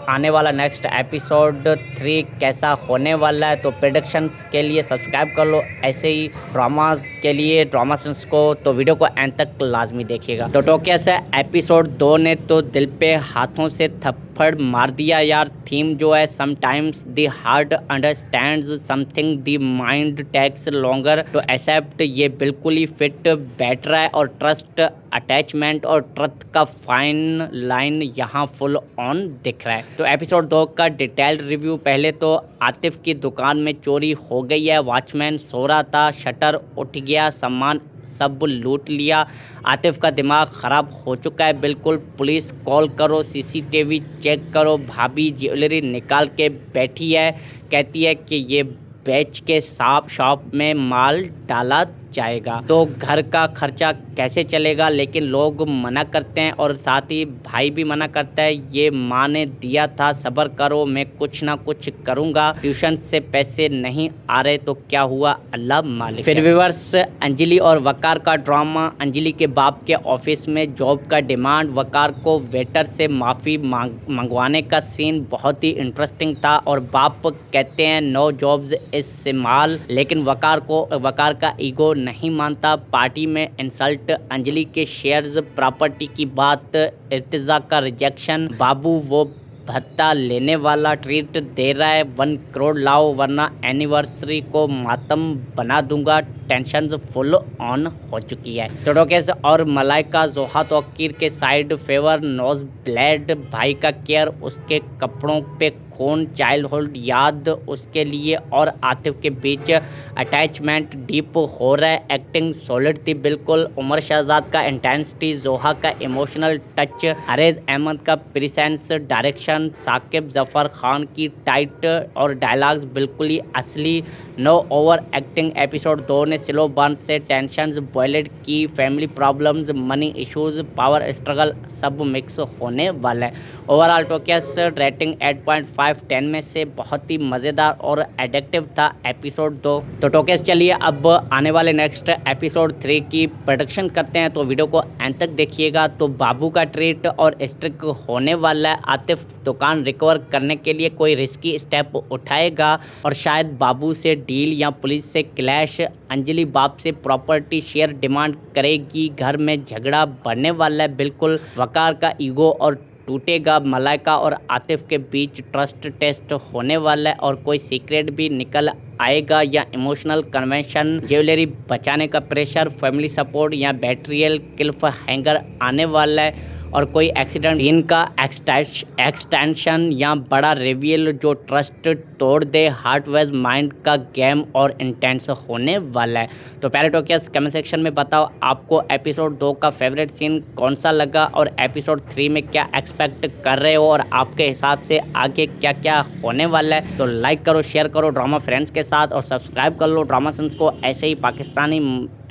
आने वाला नेक्स्ट एपिसोड 3 कैसा होने वाला है। तो प्रेडिक्शंस के लिए सब्सक्राइब कर लो ऐसे ही ड्रामास के लिए ड्रामा सेंस को। तो वीडियो को एंड तक लाजमी देखिएगा। तो टोकिया से एपिसोड 2 ने तो दिल पे हाथों से थप्पड़ मार दिया यार। थीम जो है sometimes the heart understands something the mind takes longer to accept, ये बिल्कुल ही फिट बैठ रहा है और ट्रस्ट, अटैचमेंट और ट्रस्ट का फाइन लाइन यहाँ फुल ऑन दिख रहा है। तो एपिसोड 2 का डिटेल्ड रिव्यू। पहले तो आतिफ की दुकान में चोरी हो गई है, वॉचमैन सो रहा था, शटर उठ गया, सामान सब लूट लिया, आतिफ का दिमाग ख़राब हो चुका है बिल्कुल। पुलिस कॉल करो, सीसीटीवी चेक करो, भाभी ज्वेलरी निकाल के बैठी है, कहती है कि ये बेच के शॉप में माल डाला जाएगा तो घर का खर्चा कैसे चलेगा। लेकिन लोग मना करते हैं और साथ ही भाई भी मना करता है, ये माँ ने दिया था, सब्र करो, मैं कुछ ना कुछ करूँगा, ट्यूशन से पैसे नहीं आ रहे तो क्या हुआ, अल्लाह मालिक। फिर व्यूअर्स अंजलि और वकार का ड्रामा। अंजलि के बाप के ऑफिस में जॉब का डिमांड, वकार को वेटर से माफ़ी मंगवाने का सीन बहुत ही इंटरेस्टिंग था और बाप कहते हैं नो जॉब्स इस्तेमाल, लेकिन वकार का ईगो नहीं मानता। पार्टी में इंसल्ट, अंजलि के शेयर्स, प्रॉपर्टी की बात, इर्तिजा का रिजेक्शन, बाबू वो भत्ता लेने वाला, ट्रीट दे रहा है, 1 करोड़ लाओ वरना एनिवर्सरी को मातम बना दूंगा, टेंशन फुल ऑन हो चुकी है। टोटोकेस और मलाइका जोहा तौकीर के साइड फेवर, नोज ब्लेड, भाई का केयर, उसके कपड़ों पे खून, चाइल्डहुड याद उसके लिए और आतिफ के बीच अटैचमेंट डीप हो रहा है, एक्टिंग सॉलिड थी बिल्कुल। उमर शहजाद का इंटेंसिटी, जोहा का इमोशनल टच, अरेज अहमद का प्रेजेंस, डायरेक्शन, साकिब जफर खान की टाइट और डायलॉग्स बिल्कुल ही असली, नो ओवर एक्टिंग। एपिसोड 2 ने स्लो बर्न से टेंशंस बॉयलेट की, family problems, money issues, power struggle सब मिक्स होने वाला है। ओवरऑल टोकेस रेटिंग 8.5 8.5/10 में से बहुत ही मज़ेदार और एडिक्टिव था एपिसोड 2। तो टोकेस चलिए अब आने वाले नेक्स्ट एपिसोड 3 की प्रोडक्शन करते हैं, तो वीडियो को एंड तक देखिएगा। तो बाबू का ट्रीट और स्ट्रिक होने वाला है। आतिफ दुकान रिकवर करने के लिए कोई रिस्की स्टेप उठाएगा और शायद बाबू से डील या पुलिस से क्लैश। अंजलि बाप से प्रॉपर्टी शेयर डिमांड करेगी। घर में झगड़ा बढ़ने वाला है बिल्कुल। वकार का ईगो और टूटेगा। मलाइका और आतिफ के बीच ट्रस्ट टेस्ट होने वाला है और कोई सीक्रेट भी निकल आएगा या इमोशनल कन्वेंशन, ज्वेलरी बचाने का प्रेशर, फैमिली सपोर्ट या बैटरियल क्लिफ हैंगर आने वाला है और कोई एक्सीडेंट सीन का एक्सटेंशन या बड़ा रिवील जो ट्रस्ट तोड़ दे। हार्टवेज माइंड का गेम और इंटेंस होने वाला है। तो प्यारे टोकियस कमेंट सेक्शन में बताओ आपको एपिसोड 2 का फेवरेट सीन कौन सा लगा और एपिसोड 3 में क्या एक्सपेक्ट कर रहे हो और आपके हिसाब से आगे क्या क्या होने वाला है। तो लाइक करो, शेयर करो ड्रामा फ्रेंड्स के साथ और सब्सक्राइब कर लो ड्रामा सेंस को ऐसे ही पाकिस्तानी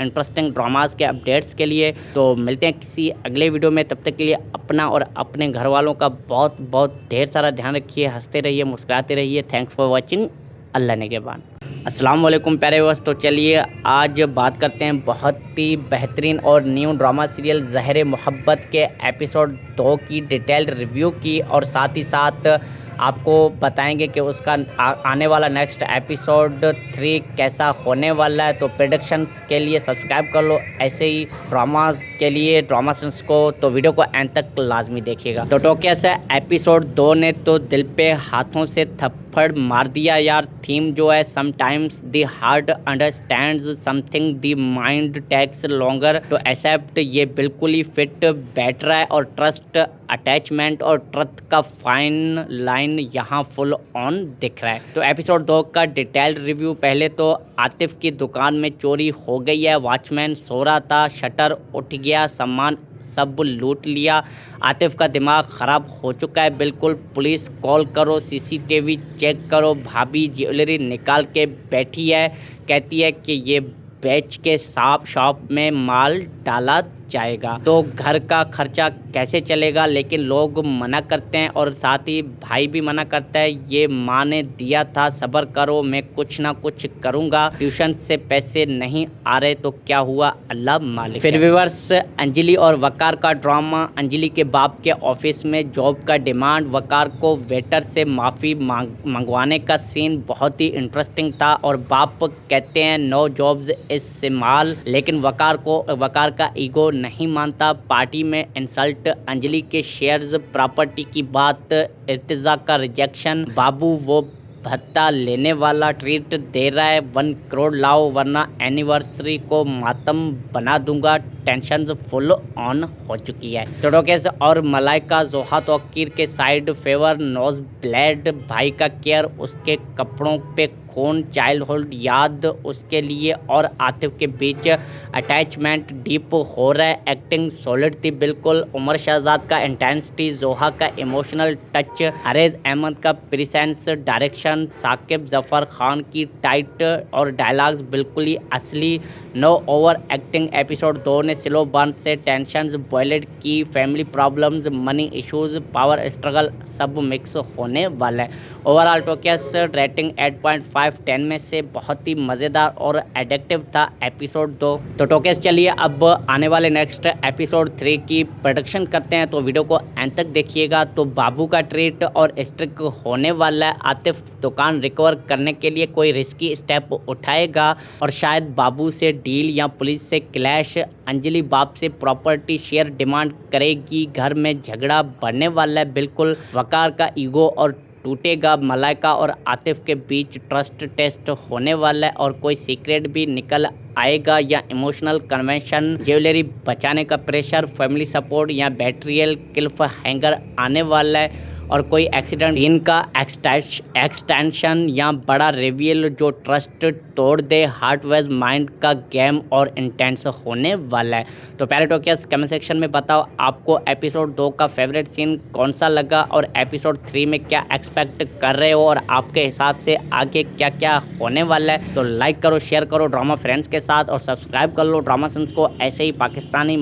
इंटरेस्टिंग ड्रामास के अपडेट्स के लिए। तो मिलते हैं किसी अगले वीडियो में, तब तक के लिए अपना और अपने घर वालों का बहुत बहुत ढेर सारा ध्यान रखिए। हंसते रहिए, मुस्कुराते रहिए। Thanks for watching. अल्लाह ने के बाद। अस्सलाम वालेकुम प्यारे व्यूअर्स। तो चलिए आज बात करते हैं बहुत ही बेहतरीन और न्यू ड्रामा सीरियल ज़हर मोहब्बत के एपिसोड 2 की डिटेल्ड रिव्यू की और साथ ही साथ आपको बताएंगे कि उसका आने वाला नेक्स्ट एपिसोड 3 कैसा होने वाला है। तो प्रेडिक्शंस के लिए सब्सक्राइब कर लो ऐसे ही ड्रामास के लिए ड्रामा सेंस को। तो वीडियो को एंड तक लाजमी देखिएगा। तो टोकियस है एपिसोड 2 ने तो दिल पे हाथों से थप्पड़ मार दिया यार। थीम जो है sometimes the heart understands something the mind takes longer to accept, ये बिल्कुल ही फिट बैठ रहा है और ट्रस्ट, अटैचमेंट और ट्रथ का फाइन लाइन यहाँ फुल ऑन दिख रहा है। तो एपिसोड 2 का डिटेल्ड रिव्यू। पहले तो आतिफ की दुकान में चोरी हो गई है। वॉचमैन सो रहा था, शटर उठ गया, सामान सब लूट लिया। आतिफ का दिमाग ख़राब हो चुका है बिल्कुल। पुलिस कॉल करो, सीसीटीवी चेक करो। भाभी ज्वेलरी निकाल के बैठी है, कहती है कि ये बेच के शॉप में माल डाला जाएगा तो घर का खर्चा कैसे चलेगा। लेकिन लोग मना करते हैं और साथ ही भाई भी मना करता है, ये माँ ने दिया था, सब्र करो, मैं कुछ ना कुछ करूँगा। ट्यूशन से पैसे नहीं आ रहे तो क्या हुआ, अल्लाह मालिक। फिर व्यूअर्स अंजलि और वकार का ड्रामा। अंजलि के बाप के ऑफिस में जॉब का डिमांड, वकार को वेटर से माफ़ी मंगवाने का सीन बहुत ही इंटरेस्टिंग था और बाप कहते हैं नो जॉब्स इस्तेमाल, लेकिन वकार का ईगो नहीं मानता। पार्टी में इंसल्ट, अंजलि के शेयर्स, प्रॉपर्टी की बात, इर्तिजा का रिजेक्शन। बाबू वो भत्ता लेने वाला ट्रीट दे रहा है, 1 करोड़ लाओ वरना एनिवर्सरी को मातम बना दूंगा। टेंशन फुल ऑन हो चुकी है। तो टोकेस और मलाइका जोहा तौकीर के साइड फेवर, नोज ब्लेड, भाई का केयर, उसके कपड़ों पे खून, चाइल्डहुड याद उसके लिए और आतिफ के बीच अटैचमेंट डीप हो रहा है। एक्टिंग सॉलिड थी बिल्कुल। उमर शहजाद का इंटेंसिटी, जोहा का इमोशनल टच, अरेज अहमद का प्रेजेंस, डायरेक्शन, साकिब जफर खान की टाइट और डायलॉग्स बिल्कुल ही असली। Know over acting. एपिसोड 2 ने स्लो बर्न से टेंशन्स बॉयलेट की, family problems, money issues, power struggle सब मिक्स होने वाला है। ओवरऑल टोकियस रेटिंग 8.5/10 में से बहुत ही मज़ेदार और एडिक्टिव था एपिसोड 2। तो टोकियस चलिए अब आने वाले नेक्स्ट एपिसोड 3 की प्रोडक्शन करते हैं, तो वीडियो को एंड तक देखिएगा। तो बाबू का ट्रीट और स्ट्रिक होने वाला है। आतिफ दुकान रिकवर करने के लिए कोई रिस्की स्टेप उठाएगा और शायद बाबू से डील या पुलिस से क्लैश। अंजलि बाप से प्रॉपर्टी शेयर डिमांड करेगी। घर में झगड़ा बढ़ने वाला है बिल्कुल। वकार का ईगो और टूटेगा। मलाइका और आतिफ के बीच ट्रस्ट टेस्ट होने वाला है और कोई सीक्रेट भी निकल आएगा या इमोशनल कन्वेंशन, ज्वेलरी बचाने का प्रेशर, फैमिली सपोर्ट या बैटरियल क्लिफ हैंगर आने वाला है और कोई एक्सीडेंट सीन का एक्सटेंशन या बड़ा रिवील जो ट्रस्ट तोड़ दे। हार्टवेज माइंड का गेम और इंटेंस होने वाला है। तो प्यारे टोकियस कमेंट सेक्शन में बताओ आपको एपिसोड 2 का फेवरेट सीन कौन सा लगा और एपिसोड 3 में क्या एक्सपेक्ट कर रहे हो और आपके हिसाब से आगे क्या क्या होने वाला है। तो लाइक करो, शेयर करो ड्रामा फ्रेंड्स के साथ और सब्सक्राइब कर लो ड्रामा सेंस को ऐसे ही पाकिस्तानी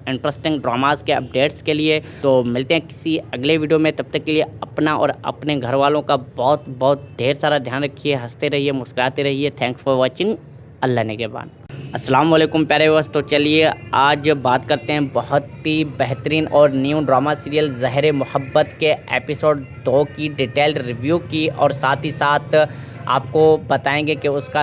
इंटरेस्टिंग ड्रामास के अपडेट्स के लिए। तो मिलते हैं किसी अगले वीडियो में, तब तक के लिए अपना और अपने घर वालों का बहुत बहुत ढेर सारा ध्यान रखिए। हंसते रहिए, मुस्कुराते रहिए। Thanks for watching. अल्लाह ने के बाद। अस्सलाम वालेकुम प्यारे व्यूअर्स। तो चलिए आज बात करते हैं बहुत ही बेहतरीन और न्यू ड्रामा सीरियल ज़हर मोहब्बत के एपिसोड 2 की डिटेल्ड रिव्यू की, और साथ ही साथ आपको बताएंगे कि उसका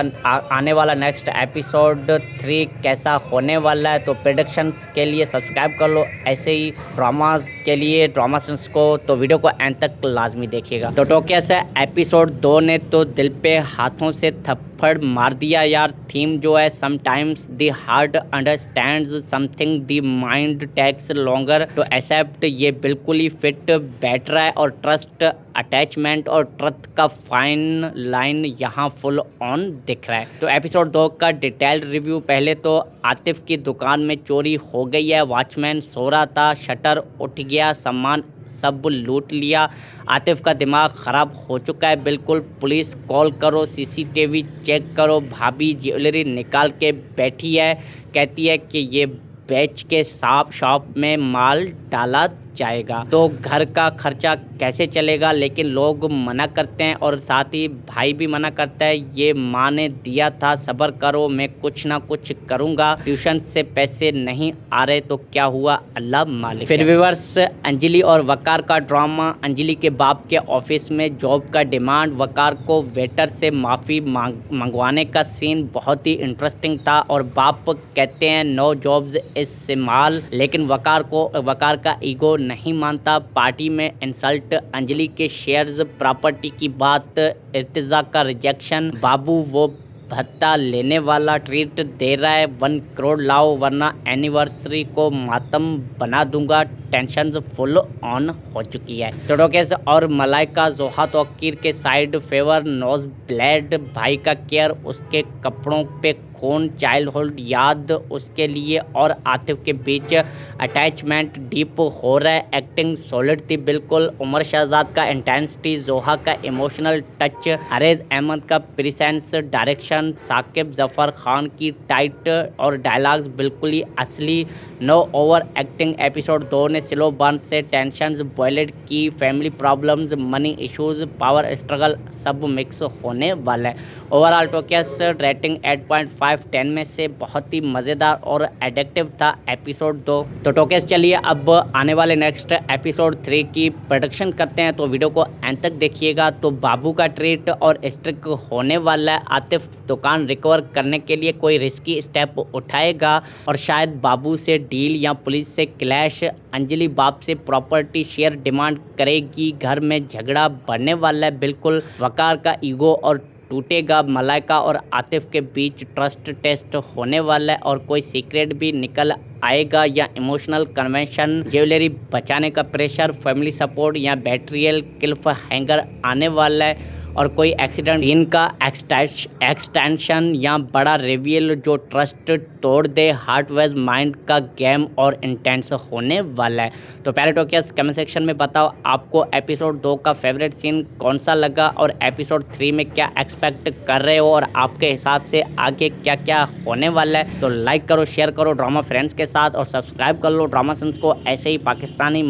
आने वाला नेक्स्ट एपिसोड 3 कैसा होने वाला है। तो प्रेडिक्शंस के लिए सब्सक्राइब कर लो, ऐसे ही ड्रामास के लिए ड्रामा सेंस को, तो वीडियो को एंड तक लाजमी देखिएगा। तो टोकिया से एपिसोड 2 ने तो दिल पे हाथों से थप्पड़ मार दिया यार। थीम जो है sometimes the heart understands something the mind takes longer to accept, ये बिल्कुल ही फिट बैठ रहा है। और ट्रस्ट, अटैचमेंट और ट्रस्ट का फाइन लाइन यहाँ फुल ऑन दिख रहा है। तो एपिसोड 2 का डिटेल्ड रिव्यू। पहले तो आतिफ की दुकान में चोरी हो गई है। वॉचमैन सो रहा था, शटर उठ गया, सामान सब लूट लिया। आतिफ का दिमाग ख़राब हो चुका है बिल्कुल। पुलिस कॉल करो, सीसीटीवी चेक करो। भाभी ज्वेलरी निकाल के बैठी है, कहती है कि ये बेच के शॉप में माल डाला जाएगा, तो घर का खर्चा कैसे चलेगा। लेकिन लोग मना करते हैं और साथ ही भाई भी मना करता है, ये माँ ने दिया था, सब्र करो, मैं कुछ ना कुछ करूँगा। ट्यूशन से पैसे नहीं आ रहे तो क्या हुआ, अल्लाह मालिक। फिर व्यूअर्स, अंजलि और वकार का ड्रामा। अंजलि के बाप के ऑफिस में जॉब का डिमांड, वकार को वेटर से माफ़ी मंगवाने का सीन बहुत ही इंटरेस्टिंग था। और बाप कहते हैं नो जॉब्स इस्तेमाल, लेकिन वकार का ईगो नहीं मानता। पार्टी में इंसल्ट, अंजलि के शेयर्स प्रॉपर्टी की बात, इर्तिजा का रिजेक्शन, बाबू वो भत्ता लेने वाला ट्रीट दे रहा है, 1 करोड़ लाओ वरना एनिवर्सरी को मातम बना दूंगा। टेंशन फुल ऑन हो चुकी है। टोडोकेस और मलाइका जोहा तौकीर के साइड फेवर, नोज ब्लेड, भाई का केयर, उसके कपड़ों पे खून, चाइल्डहुड याद उसके लिए और आतिफ के बीच अटैचमेंट डीप हो रहा है। एक्टिंग सॉलिड थी बिल्कुल। उमर शहजाद का इंटेंसिटी, जोहा का इमोशनल टच, अरेज अहमद का प्रेजेंस, डायरेक्शन, साकिब जफर खान की टाइट और डायलॉग्स बिल्कुल ही असली, नो ओवर एक्टिंग। एपिसोड 2 ने स्लो बर्न से टेंशंस बॉयलेट की, family problems, money issues, power struggle सब मिक्स होने वाला है। ओवरऑल टोकियस रेटिंग 8.5 10 में से बहुत ही मज़ेदार और एडिक्टिव था एपिसोड 2। तो टोकियस चलिए अब आने वाले नेक्स्ट एपिसोड 3 की प्रोडक्शन करते हैं, तो वीडियो को एंड तक देखिएगा। तो बाबू का ट्रीट और स्ट्रिक होने वाला है। आतिफ दुकान रिकवर करने के लिए कोई रिस्की स्टेप उठाएगा और शायद बाबू से डील या पुलिस से क्लैश। अंजलि बाप से प्रॉपर्टी शेयर डिमांड करेगी, घर में झगड़ा बढ़ने वाला है बिल्कुल। वकार का ईगो और टूटेगा। मलाइका और आतिफ के बीच ट्रस्ट टेस्ट होने वाला है और कोई सीक्रेट भी निकल आएगा या इमोशनल कन्वेंशन, ज्वेलरी बचाने का प्रेशर, फैमिली सपोर्ट या बैटरियल क्लिफ हैंगर आने वाला है और कोई एक्सीडेंट सीन का एक्सटेंशन या बड़ा रिवील जो ट्रस्ट तोड़ दे। हार्ट वेज माइंड का गेम और इंटेंस होने वाला है। तो प्यारे टोकियस कमेंट सेक्शन में बताओ आपको एपिसोड 2 का फेवरेट सीन कौन सा लगा और एपिसोड 3 में क्या एक्सपेक्ट कर रहे हो और आपके हिसाब से आगे क्या क्या होने वाला है। तो लाइक करो, शेयर करो ड्रामा फ्रेंड्स के साथ और सब्सक्राइब कर लो ड्रामा सेंस को, ऐसे ही पाकिस्तानी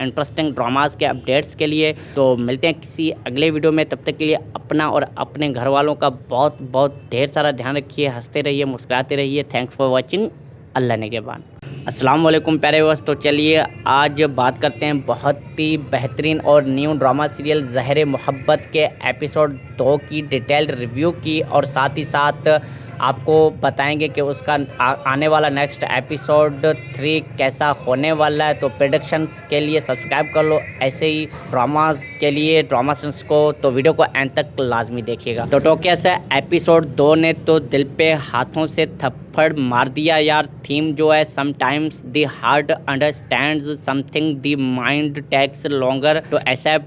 इंटरेस्टिंग ड्रामास के अपडेट्स के लिए। तो मिलते हैं किसी अगले वीडियो में, तब तक के लिए अपना और अपने घर वालों का बहुत बहुत ढेर सारा ध्यान रखिए। हंसते रहिए, मुस्कुराते रहिए। Thanks for watching. अल्लाह ने के बाद। अस्सलाम वालेकुम प्यारे व्यूअर्स। तो चलिए आज बात करते हैं बहुत ही बेहतरीन और न्यू ड्रामा सीरियल ज़हर मोहब्बत के एपिसोड 2 की डिटेल्ड रिव्यू की, और साथ ही साथ आपको बताएंगे कि उसका आने वाला नेक्स्ट एपिसोड 3 कैसा होने वाला है। तो प्रेडिक्शंस के लिए सब्सक्राइब कर लो, ऐसे ही ड्रामास के लिए ड्रामा सेंस को, तो वीडियो को एंड तक लाजमी देखिएगा। तो टोकिया से एपिसोड 2 ने तो दिल पे हाथों से थप्पड़ मार दिया यार। थीम जो है sometimes the heart understands something the mind takes longer to accept,